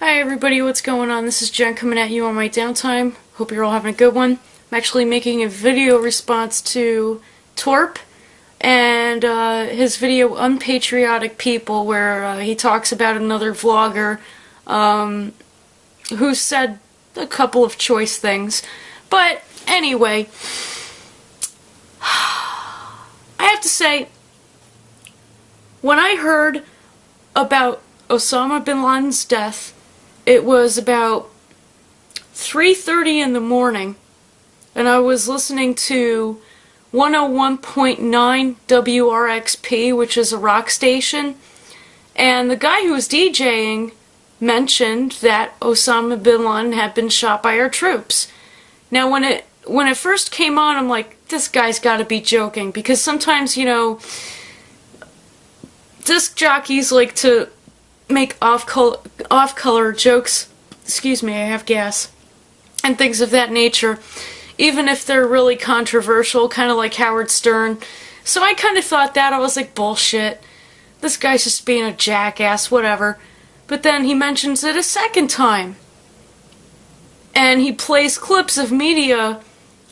Hi everybody, what's going on? This is Jen coming at you on my downtime. Hope you're all having a good one. I'm actually making a video response to Torp and his video Unpatriotic People, where he talks about another vlogger who said a couple of choice things. But anyway, I have to say, when I heard about Osama Bin Laden's death, it was about 3:30 in the morning, and I was listening to 101.9 WRXP, which is a rock station, and the guy who was DJing mentioned that Osama Bin Laden had been shot by our troops. Now, when it first came on, I'm like, this guy's got to be joking, because sometimes, you know, disc jockeys like to make off-color jokes, excuse me, I have gas, and things of that nature, even if they're really controversial, kind of like Howard Stern. So I kind of thought that. I was like, bullshit. This guy's just being a jackass, whatever. But then he mentions it a second time. And he plays clips of media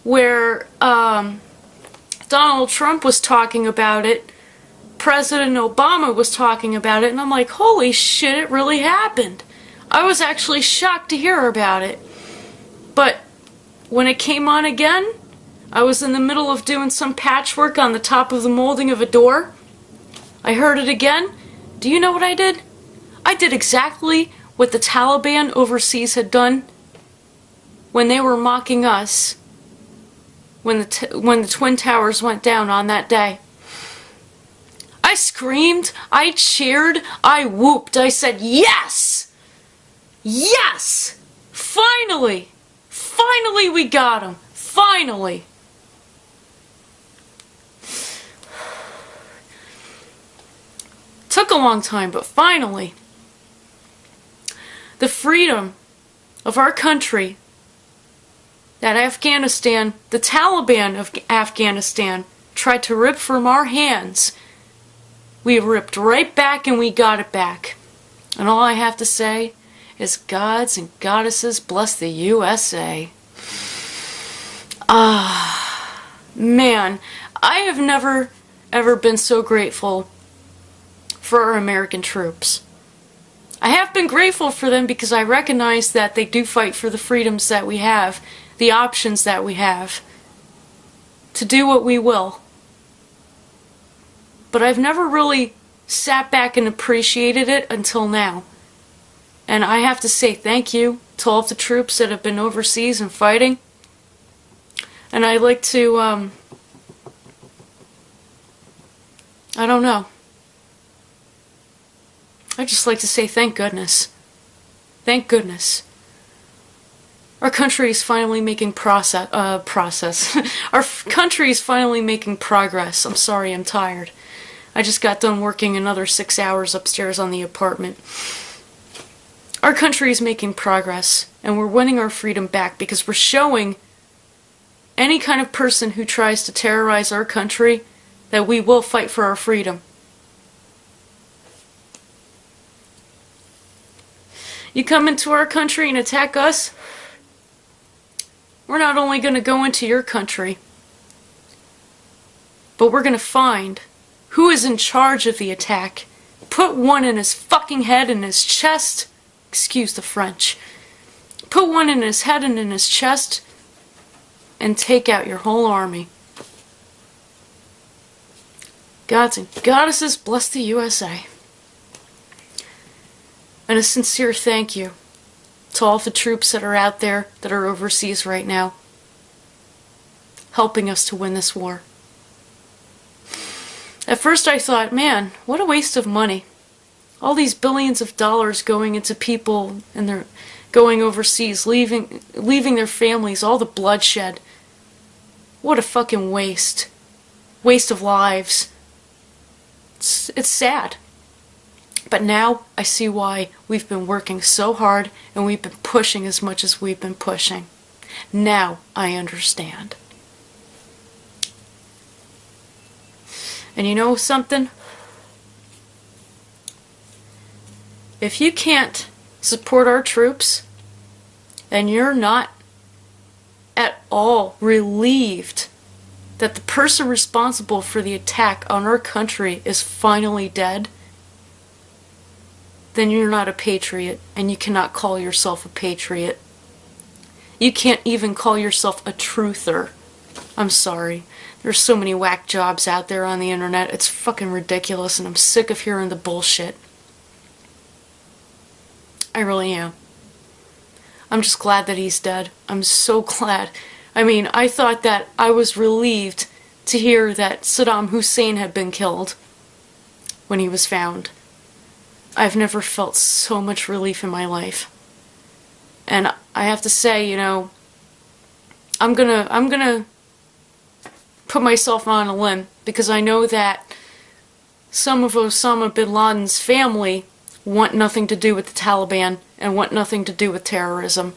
where Donald Trump was talking about it, President Obama was talking about it, and I'm like, holy shit, it really happened. I was actually shocked to hear about it. But when it came on again, I was in the middle of doing some patchwork on the top of the molding of a door. I heard it again. Do you know what I did? I did exactly what the Taliban overseas had done when they were mocking us when the Twin Towers went down on that day. I screamed, I cheered, I whooped, I said, yes! Yes! Finally! Finally we got him! Finally! Took a long time, but finally. The freedom of our country, that Afghanistan, the Taliban of Afghanistan, tried to rip from our hands. We ripped right back and we got it back. And all I have to say is gods and goddesses bless the USA. Man, I have never ever been so grateful for our American troops. I have been grateful for them because I recognize that they do fight for the freedoms that we have, the options that we have, to do what we will. But I've never really sat back and appreciated it until now. And I have to say thank you to all of the troops that have been overseas and fighting. And I'd like to, I don't know. I'd just like to say thank goodness. Thank goodness. Our country is finally making Our country is finally making progress. I'm sorry, I'm tired. I just got done working another 6 hours upstairs on the apartment. Our country is making progress, and we're winning our freedom back because we're showing any kind of person who tries to terrorize our country that we will fight for our freedom. You come into our country and attack us, we're not only going to go into your country, but we're going to find who is in charge of the attack, put one in his fucking head and his chest, excuse the French, put one in his head and in his chest, and take out your whole army. Gods and goddesses bless the USA. And a sincere thank you to all the troops that are out there that are overseas right now, helping us to win this war. At first I thought, man, what a waste of money. All these billions of dollars going into people and they're going overseas, leaving their families, all the bloodshed. What a fucking waste. Waste of lives. It's sad. But now I see why we've been working so hard and we've been pushing as much as we've been pushing. Now I understand. And you know something? If you can't support our troops, and you're not at all relieved that the person responsible for the attack on our country is finally dead, then you're not a patriot, and you cannot call yourself a patriot. You can't even call yourself a truther. I'm sorry. There's so many whack jobs out there on the internet. It's fucking ridiculous, and I'm sick of hearing the bullshit. I really am. I'm just glad that he's dead. I'm so glad. I mean, I thought that I was relieved to hear that Saddam Hussein had been killed when he was found. I've never felt so much relief in my life. And I have to say, you know, I'm gonna put myself on a limb, because I know that some of Osama Bin Laden's family want nothing to do with the Taliban and want nothing to do with terrorism.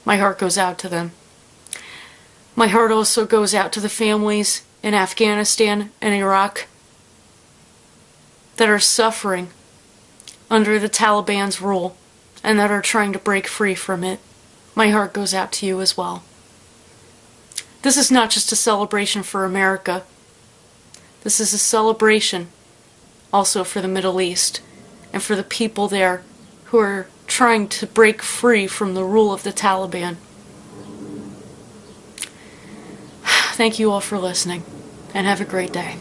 My heart goes out to them. My heart also goes out to the families in Afghanistan and Iraq that are suffering under the Taliban's rule and that are trying to break free from it. My heart goes out to you as well. This is not just a celebration for America. This is a celebration also for the Middle East and for the people there who are trying to break free from the rule of the Taliban. Thank you all for listening, and have a great day.